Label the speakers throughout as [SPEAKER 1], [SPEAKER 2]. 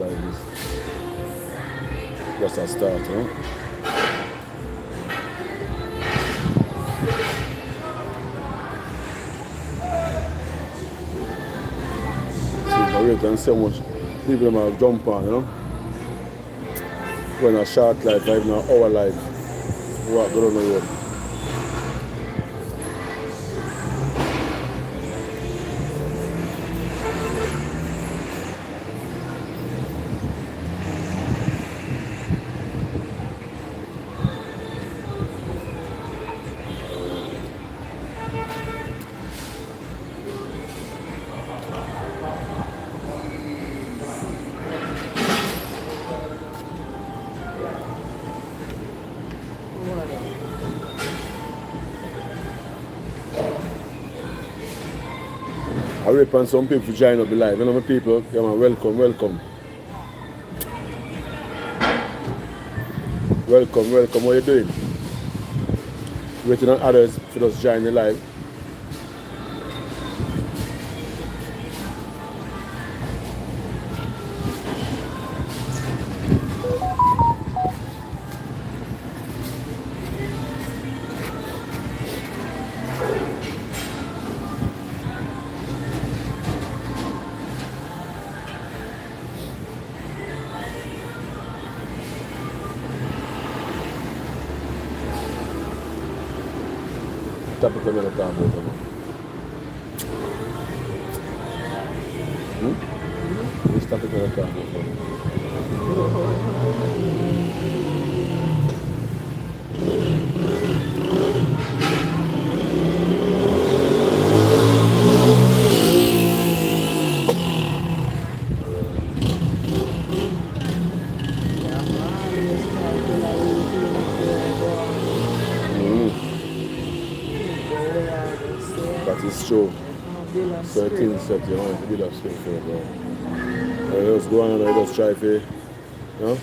[SPEAKER 1] like this. Just a start, you know? See, I wait and see how much people them are jump on, you know? When a short life, even an hour life, walk down the road. I rip on some people to join up the live. You know, my people, yeah, man, welcome, welcome. Welcome, welcome. What are you doing? Waiting on others for us to join the live. Topic we're going to talk about. This topic we're going to talk about. That is true. Certain set, you know, to build up space for it. You just go on and just try to, you know?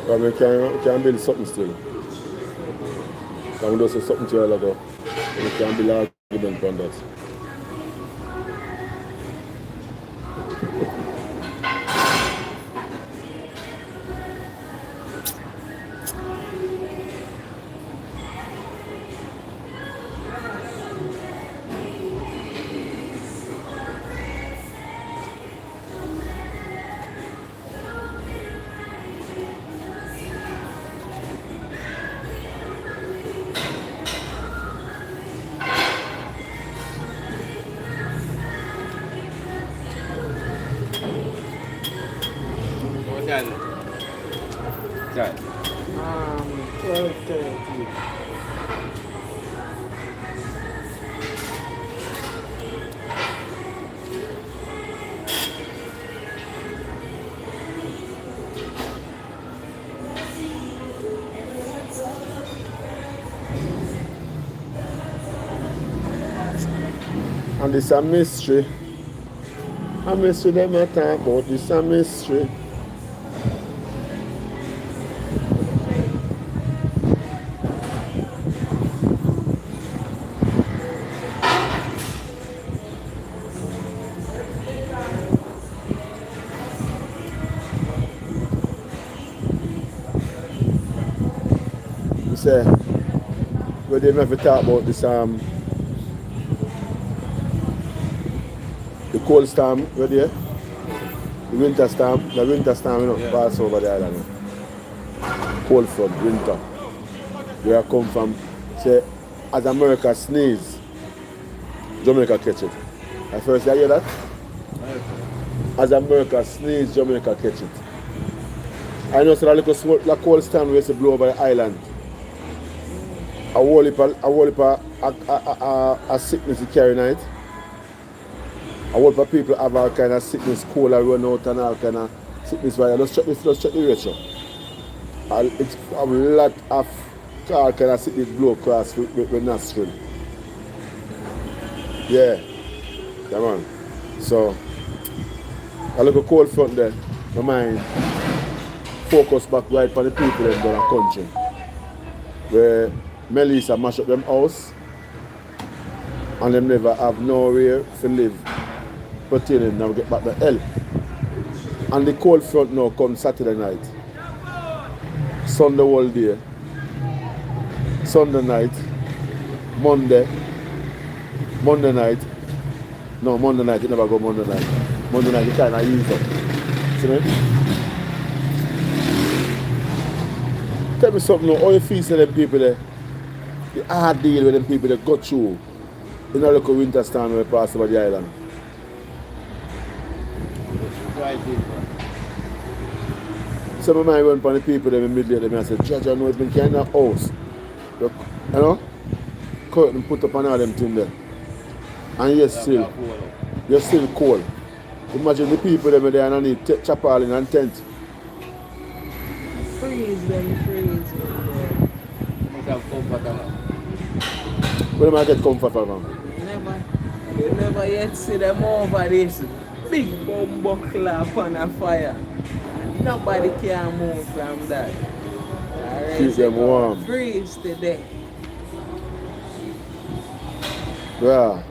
[SPEAKER 1] But we can build something still. Can we just say something to you like that? We can build an argument on that.
[SPEAKER 2] Right.
[SPEAKER 3] 12:30.
[SPEAKER 1] And this is a mystery. A mystery them I talk about. This is a mystery. Say, where they never talk about this the cold storm, where there? The winter storm, you know,
[SPEAKER 2] Yeah.
[SPEAKER 1] pass over the island. Cold front, winter. Where I come from, say, as America sneeze, Jamaica catch it. At first I hear that? As America sneeze, Jamaica catch it. I know so that little like cold storm where they blow over the island. A whole heap of sickness you carry night. A whole heap of people have all kind of sickness, cold and run out and all kind of sickness. Let's check the ratio. It's a lot of all kind of sickness blow across with nostril. Yeah. Come on. So, a little cold front there. My mind focus back right for the people in the country. Where Melissa mash up them house and them never have nowhere to live pertaining now get back the help. And the cold front now comes Saturday night. Sunday all day. Sunday night. Monday night. No, Monday night, it never go Monday night. Monday night, you kind of ease up. See me? Tell me something now, how you feel to them people there? The hard deal with them people that got through in a local winter storm when we pass over the island. So my mind went on the people them immediately and I said, Judge, I know it's been kind of house. You know? Curtain put up on all them things there. And you're still cold. Imagine the people them there and need chaparral and tent.
[SPEAKER 2] Freeze.
[SPEAKER 3] Must have comfort enough.
[SPEAKER 1] Where do I get comfort from?
[SPEAKER 2] You never yet see them over this big bomb buckler upon a fire. Nobody can move from that.
[SPEAKER 1] Keep them warm.
[SPEAKER 2] Freeze today.
[SPEAKER 1] Yeah.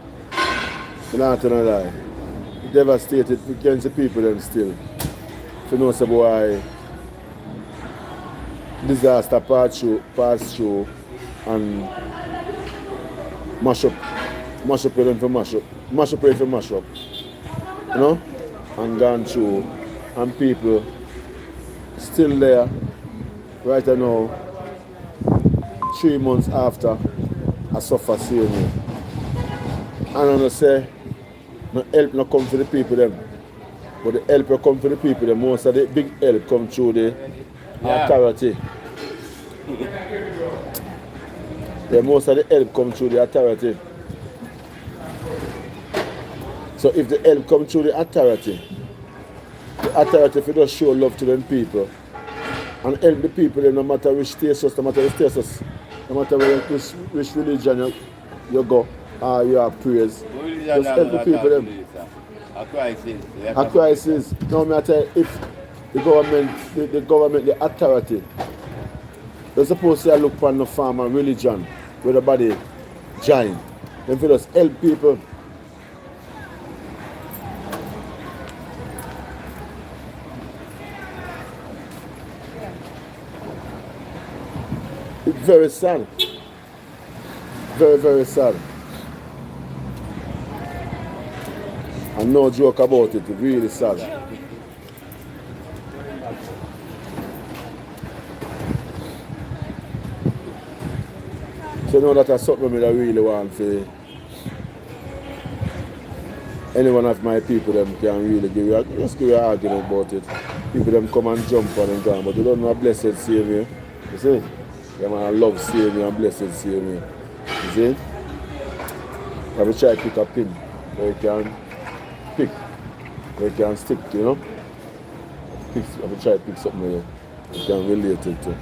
[SPEAKER 1] I'm not gonna lie. Devastated against the people them still. If you know some why disaster pass through and mash up them for mash up. Mash up for mash up. You know? And gone through and people still there right now 3 months after I suffer seeing me. And I'm gonna say no help no come for the people them. But the help will come for the people them. Most of the big help come through the authority. Yeah, most of the help come through the authority. So if the help come through the authority if you just show love to them people and help the people them, no matter which status, no matter which religion you go or you have praise. Just help the people them.
[SPEAKER 3] A crisis.
[SPEAKER 1] A crisis. No matter if the government, the authority, they're supposed to look upon the farm and religion where the body join. Then for us help people. It's very sad. Very, very sad. And no joke about it, it's really sad. So you know that that's something that I really want for any one of my people them can really give you an argument about it. People them come and jump on and gone, but you don't know a blessed Savior. You see? Yeah, man, I love Savior and blessed Savior. You see? I will try to pick a pin where you can pick, where you can stick, you know? I will try to pick something where you can relate it to.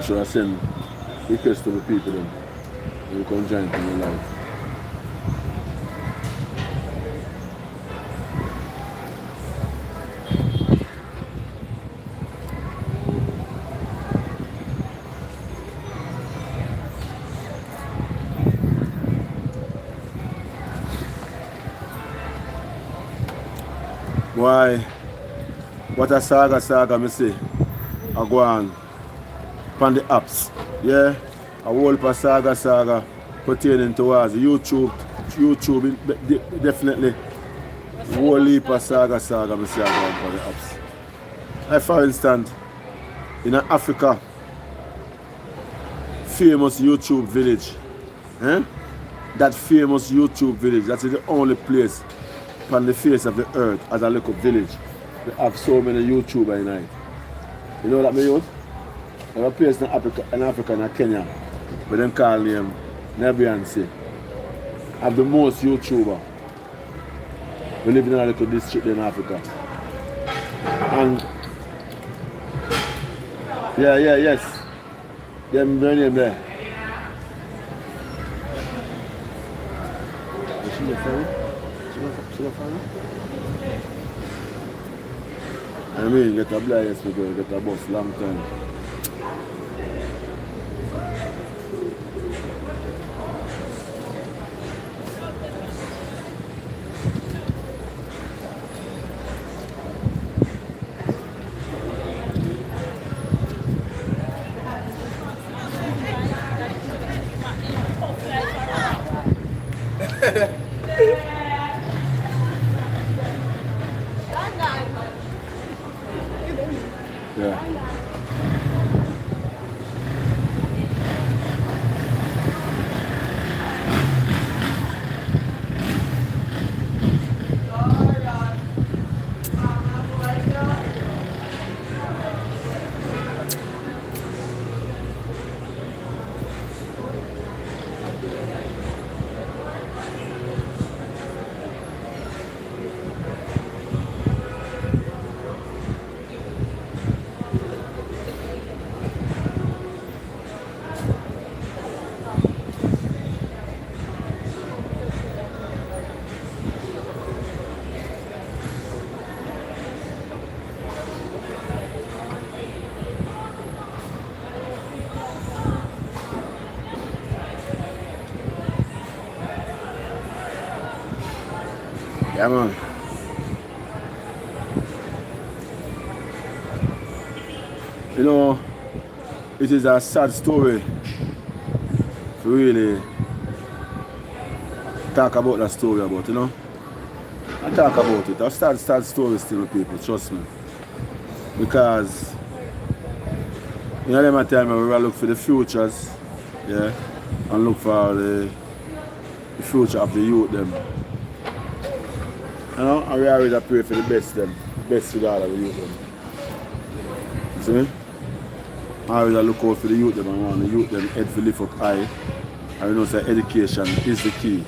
[SPEAKER 1] Should I send requests to the people then? You can join in your life. Why? What a saga me say. I go on the apps. Yeah? A whole heap of saga pertaining towards YouTube definitely. A whole heap of saga me say I go on the apps. Like for instance, in Africa, famous YouTube village. That famous YouTube village, that is the only place on the face of the earth as a little village. They have so many YouTubers in it. You know what I mean? There's a place in Africa in Kenya, where them call name Nebiansi. Have the most YouTuber. We live in a little district in Africa. And yes. Them their name there. Is she your friend? I mean, get a blind because get a bus long time. Yeah. Yeah, man. You know, it is a sad story to really talk about that story about, you know. I talk about it. A sad story still with people, trust me. Because, you know, them time we will look for the futures, yeah, and look for the future of the youth them. You know, and we always pray for the best them, best for all of the youth them. You see me? I always look out for the youth them and want the youth them head to lift up high. And you know say education is the key.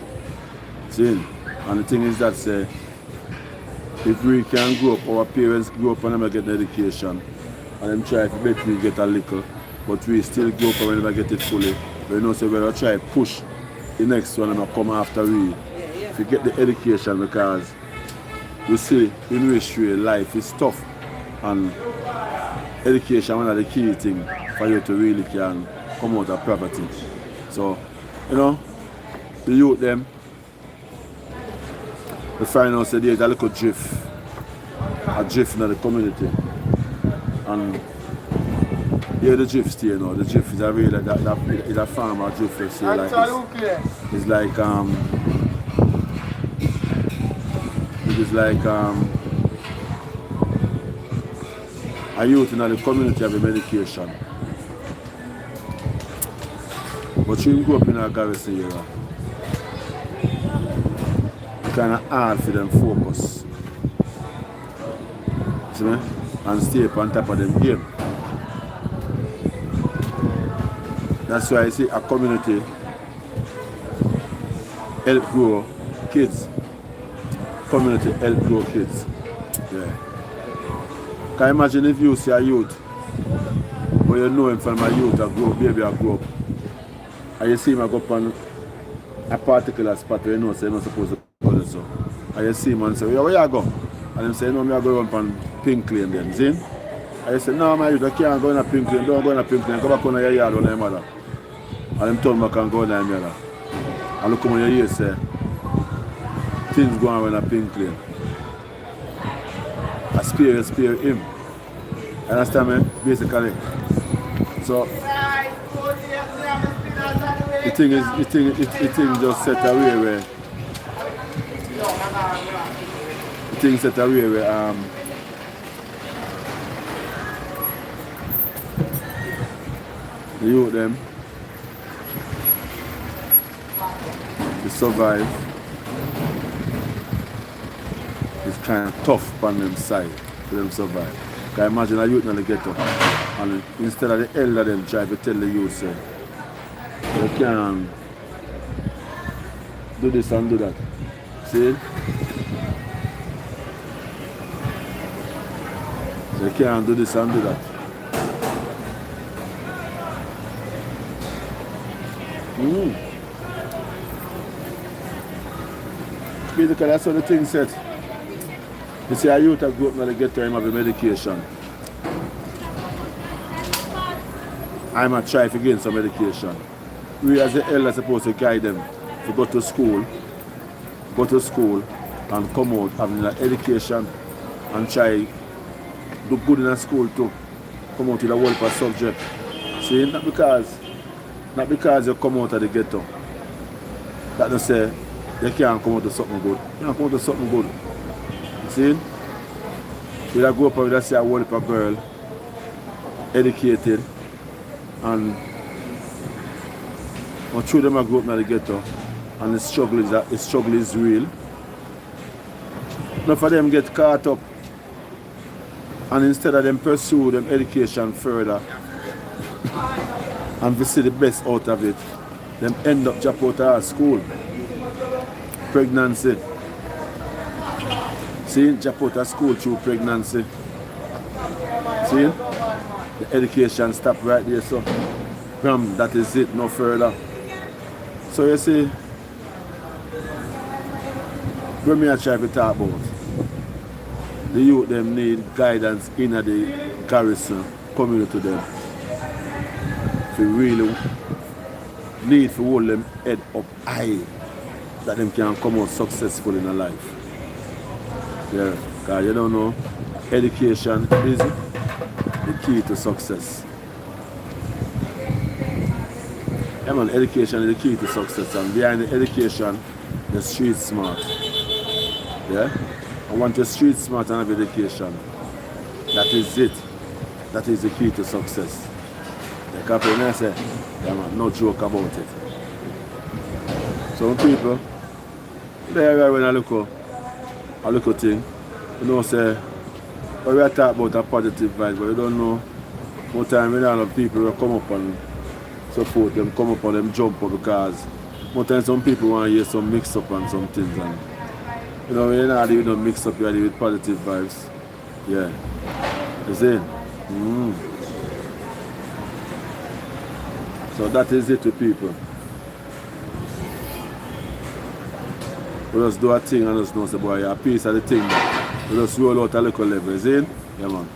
[SPEAKER 1] See? And the thing is that say if we can grow up, our parents grow up and never get an education and them try to bet we get a little, but we still grow up and we never get it fully. But you know say we'll try to push the next one and come after we. If you get the education because you see in history life is tough and education one of the key things for you to really can come out of poverty. So, you know, the youth them, we find out that there's a little drift in the community. And here the drift stay now. The drift is a real it's a farmer drift, let's say, like it's like it is like a youth in the community have a medication. But you grow up in a garrison area. It's kind of hard for them focus. See me? And stay up on top of them game. That's why I see a community help grow kids. Community help grow kids. Yeah. Can you imagine if you see a youth, but you know him from a youth, a grow, baby, a grow up, and you see him go up on a particular spot where you know, so you're not supposed to go there, so. And you see him and say, where you go? And him say, no, I go up on Pink Lane then, see? And you say, no, my youth, I can't go in a Pink Lane, don't go in a Pink Lane, go back on your yard on your mother. And him turn back and go in your mother. And look when you hear, say, things go on in a Pink Lane. I spare him. Understand me? Basically. So the thing just set away where the thing set away where the youth them to survive is kind of tough on them side for them survive. Because imagine a youth in the ghetto and instead of the elder them try to tell the youth say you can do this and do that. See? You can't do this and do that. Basically that's what the thing said. You see a youth that grew up in the ghetto him have a medication. I'm a try to gain some medication. We as the elder are supposed to guide them to go to school and come out having an education and try do good in a school too. Come out with a whole per subject. See, not because you come out of the ghetto. That don't say they can't come out to something good. They can't come out to something good. You see? You grow up with a see a whole heap of girl, educated, and through them I grew up in the ghetto, and the struggle is real. Enough of them get caught up, and instead of them pursue them education further and we see the best out of it, them end up drop out of school. Pregnancy. See, drop out of school through pregnancy. See, the education stop right there, so that is it, no further. So you see, when I try to talk about the youth, them need guidance in the garrison community them. If you really need to hold them head up high, that them can come out successful in a life. Yeah, because you don't know, education is the key to success. Yeah, man, education is the key to success, and behind the education, the street smart. Yeah? I want your street smart and have education. That is it. That is the key to success. The company say, yeah man, no joke about it. Some people, they when I look at thing, you know say, well, we are talking about a positive vibe, but you don't know more time when a lot of people will come up and support them, come up and them jump up, because more times some people want to hear some mix up and some things, and you know, when you're not even don't mix up, you're with positive vibes. Yeah. You see? So that is it with people. We just do a thing and just know say, boy, you're a piece of the thing. We just roll out a little level, you see? Yeah man.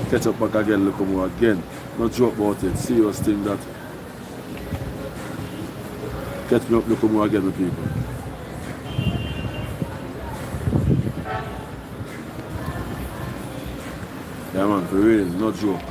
[SPEAKER 1] Catch up back again, look more again. Not joke about it. Serious thing that catch me up, look more again with people. Yeah man, for real, no joke.